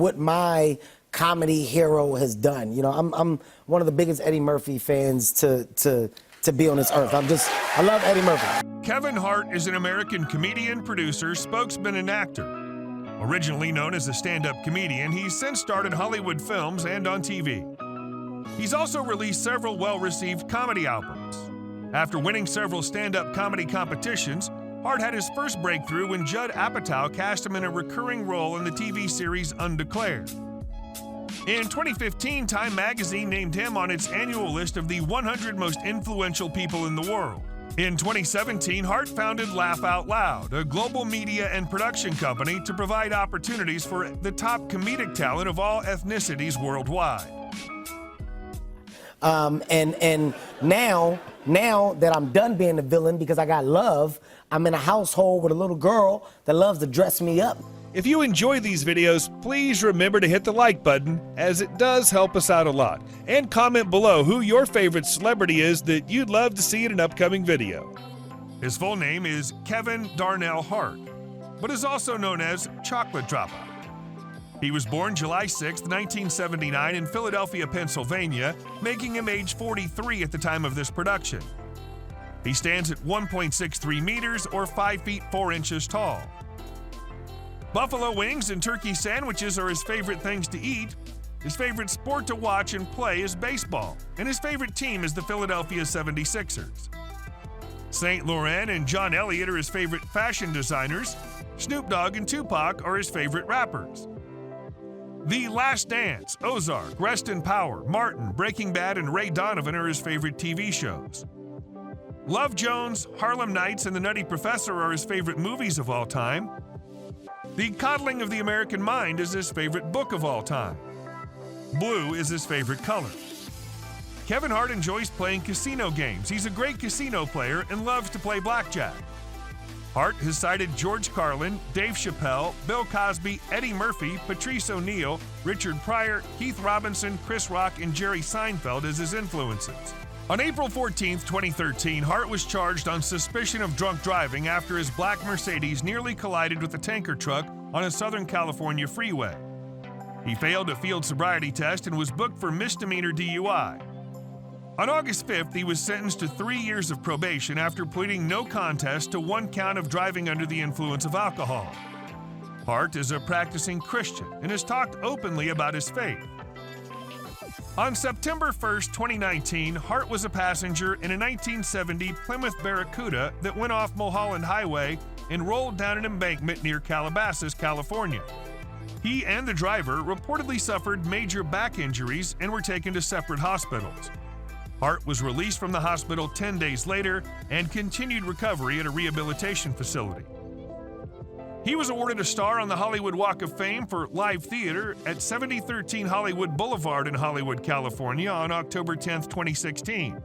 what my comedy hero has done. You know, I'm one of the biggest Eddie Murphy fans to be on this earth. I love Eddie Murphy. Kevin Hart is an American comedian, producer, spokesman, and actor. Originally known as a stand-up comedian, he's since started Hollywood films and on TV. He's also released several well-received comedy albums. After winning several stand-up comedy competitions, Hart had his first breakthrough when Judd Apatow cast him in a recurring role in the TV series Undeclared. In 2015, Time magazine named him on its annual list of the 100 most influential people in the world. In 2017, Hart founded Laugh Out Loud, a global media and production company to provide opportunities for the top comedic talent of all ethnicities worldwide. And now that I'm done being the villain because I got love, I'm in a household with a little girl that loves to dress me up. If you enjoy these videos, please remember to hit the like button, as it does help us out a lot. And comment below who your favorite celebrity is that you'd love to see in an upcoming video. His full name is Kevin Darnell Hart, but is also known as Chocolate Dropout. He was born July 6, 1979 in Philadelphia, Pennsylvania, making him age 43 at the time of this production. He stands at 1.63 meters or 5 feet 4 inches tall. Buffalo wings and turkey sandwiches are his favorite things to eat. His favorite sport to watch and play is baseball, and his favorite team is the Philadelphia 76ers. St. Laurent and John Elliott are his favorite fashion designers. Snoop Dogg and Tupac are his favorite rappers. The Last Dance, Ozark, Rest in Power, Martin, Breaking Bad, and Ray Donovan are his favorite TV shows. Love Jones, Harlem Nights, and The Nutty Professor are his favorite movies of all time. The Coddling of the American Mind is his favorite book of all time. Blue is his favorite color. Kevin Hart enjoys playing casino games. He's a great casino player and loves to play blackjack. Hart has cited George Carlin, Dave Chappelle, Bill Cosby, Eddie Murphy, Patrice O'Neal, Richard Pryor, Keith Robinson, Chris Rock, and Jerry Seinfeld as his influences. On April 14, 2013, Hart was charged on suspicion of drunk driving after his black Mercedes nearly collided with a tanker truck on a Southern California freeway. He failed a field sobriety test and was booked for misdemeanor DUI. On August 5th, he was sentenced to 3 years of probation after pleading no contest to 1 count of driving under the influence of alcohol. Hart is a practicing Christian and has talked openly about his faith. On September 1, 2019, Hart was a passenger in a 1970 Plymouth Barracuda that went off Mulholland Highway and rolled down an embankment near Calabasas, California. He and the driver reportedly suffered major back injuries and were taken to separate hospitals. Hart was released from the hospital 10 days later and continued recovery at a rehabilitation facility. He was awarded a star on the Hollywood Walk of Fame for live theater at 7013 Hollywood Boulevard in Hollywood, California on October 10, 2016.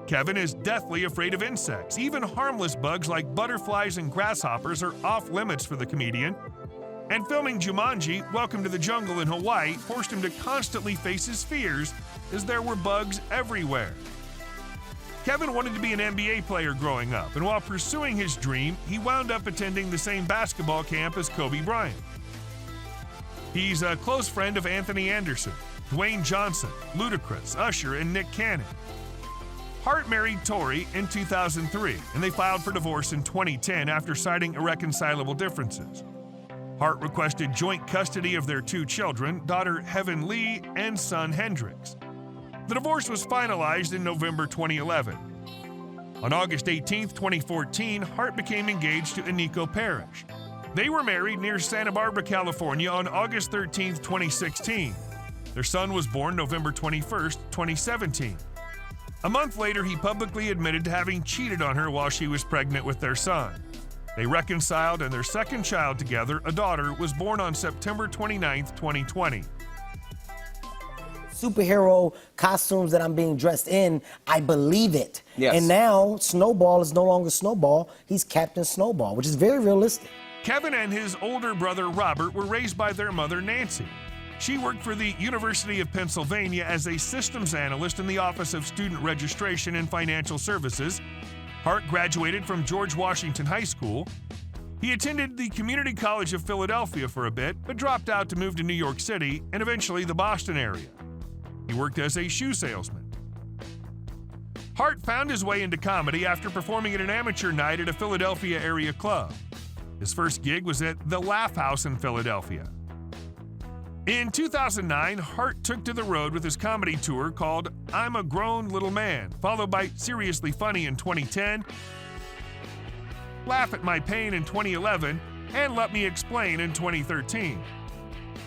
Kevin is deathly afraid of insects. Even harmless bugs like butterflies and grasshoppers are off limits for the comedian. And filming Jumanji, Welcome to the Jungle in Hawaii forced him to constantly face his fears as there were bugs everywhere. Kevin wanted to be an NBA player growing up, and while pursuing his dream, he wound up attending the same basketball camp as Kobe Bryant. He's a close friend of Anthony Anderson, Dwayne Johnson, Ludacris, Usher, and Nick Cannon. Hart married Tori in 2003, and they filed for divorce in 2010 after citing irreconcilable differences. Hart requested joint custody of their 2 children, daughter Heaven Lee and son Hendrix. The divorce was finalized in November 2011. On August 18, 2014, Hart became engaged to Aniko Parrish. They were married near Santa Barbara, California on August 13, 2016. Their son was born November 21, 2017. A month later, he publicly admitted to having cheated on her while she was pregnant with their son. They reconciled, and their second child together, a daughter, was born on September 29, 2020. Superhero costumes that I'm being dressed in, I believe it. Yes. And now Snowball is no longer Snowball, he's Captain Snowball, which is very realistic. Kevin and his older brother Robert were raised by their mother Nancy. She worked for the University of Pennsylvania as a systems analyst in the Office of Student Registration and Financial Services. Hart graduated from George Washington High School. He attended the Community College of Philadelphia for a bit, but dropped out to move to New York City and eventually the Boston area. He worked as a shoe salesman. Hart found his way into comedy after performing at an amateur night at a Philadelphia area club. His first gig was at the Laugh House in Philadelphia. In 2009, Hart took to the road with his comedy tour called I'm a Grown Little Man, followed by Seriously Funny in 2010, Laugh at My Pain in 2011, and Let Me Explain in 2013.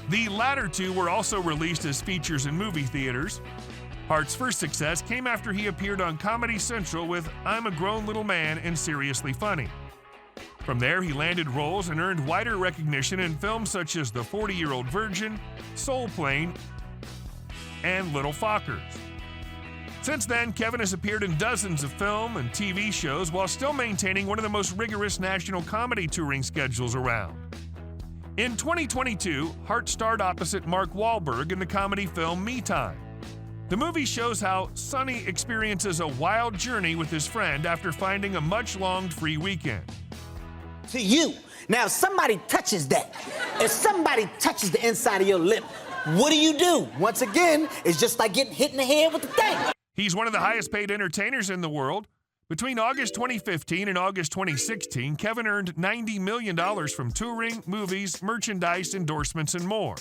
The latter two were also released as features in movie theaters. Hart's first success came after he appeared on Comedy Central with I'm a Grown Little Man and Seriously Funny. From there, he landed roles and earned wider recognition in films such as The 40-Year-Old Virgin, Soul Plane, and Little Fockers. Since then, Kevin has appeared in dozens of film and TV shows while still maintaining one of the most rigorous national comedy touring schedules around. In 2022, Hart starred opposite Mark Wahlberg in the comedy film Me Time. The movie shows how Sonny experiences a wild journey with his friend after finding a much-longed free weekend. To you. Now, if somebody touches that, if somebody touches the inside of your lip, what do? Once again, it's just like getting hit in the head with the thing. He's one of the highest-paid entertainers in the world. Between August 2015 and August 2016, Kevin earned $90 million from touring, movies, merchandise, endorsements, and more.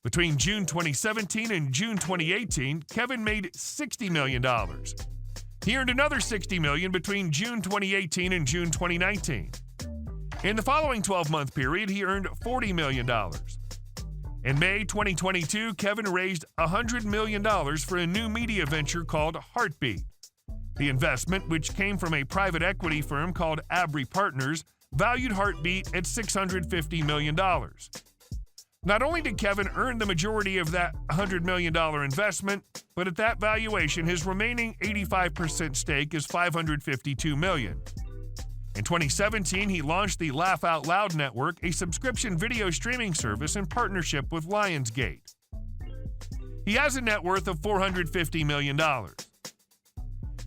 Between June 2017 and June 2018, Kevin made $60 million. He earned another $60 million between June 2018 and June 2019. In the following 12-month period, he earned $40 million. In May 2022, Kevin raised $100 million for a new media venture called Heartbeat. The investment, which came from a private equity firm called Abry Partners, valued Heartbeat at $650 million. Not only did Kevin earn the majority of that $100 million investment, but at that valuation, his remaining 85% stake is $552 million. In 2017, he launched the Laugh Out Loud Network, a subscription video streaming service in partnership with Lionsgate. He has a net worth of $450 million.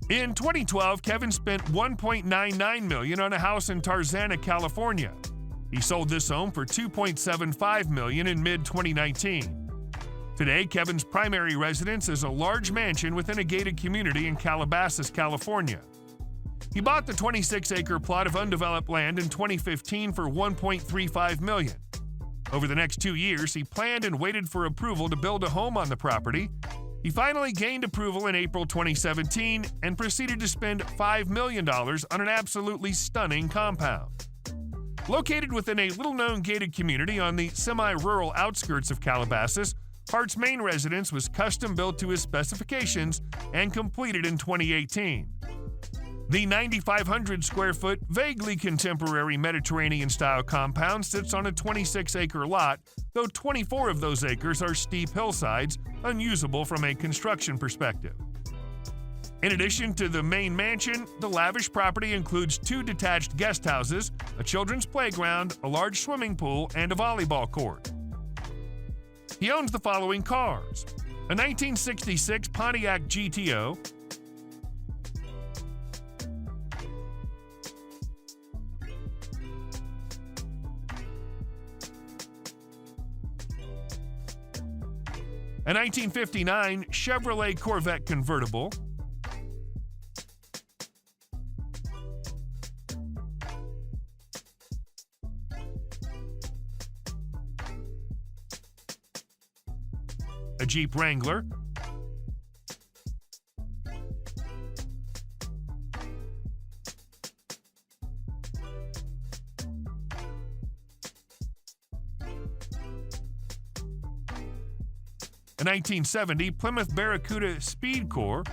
In 2012, Kevin spent $1.99 million on a house in Tarzana, California. He sold this home for $2.75 million in mid-2019. Today, Kevin's primary residence is a large mansion within a gated community in Calabasas, California. He bought the 26-acre plot of undeveloped land in 2015 for $1.35 million. Over the next 2 years, he planned and waited for approval to build a home on the property. He finally gained approval in April 2017 and proceeded to spend $5 million on an absolutely stunning compound. Located within a little-known gated community on the semi-rural outskirts of Calabasas, Hart's main residence was custom-built to his specifications and completed in 2018. The 9,500-square-foot, vaguely contemporary Mediterranean-style compound sits on a 26-acre lot, though 24 of those acres are steep hillsides, unusable from a construction perspective. In addition to the main mansion, the lavish property includes 2 detached guest houses, a children's playground, a large swimming pool, and a volleyball court. He owns the following cars: a 1966 Pontiac GTO, a 1959 Chevrolet Corvette convertible, a Jeep Wrangler, a 1970 Plymouth Barracuda Speed Core,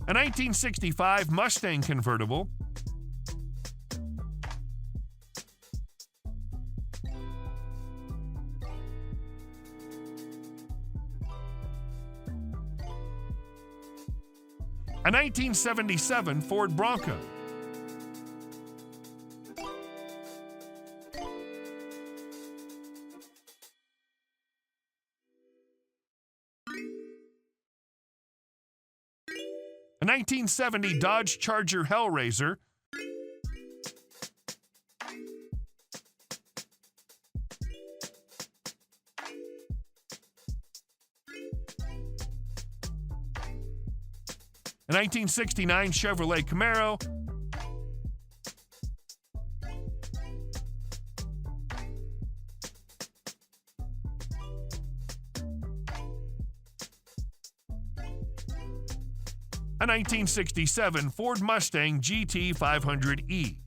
a 1965 Mustang convertible, a 1977 Ford Bronco, a 1970 Dodge Charger Hellraiser, a 1969 Chevrolet Camaro, a 1967 Ford Mustang GT 500E.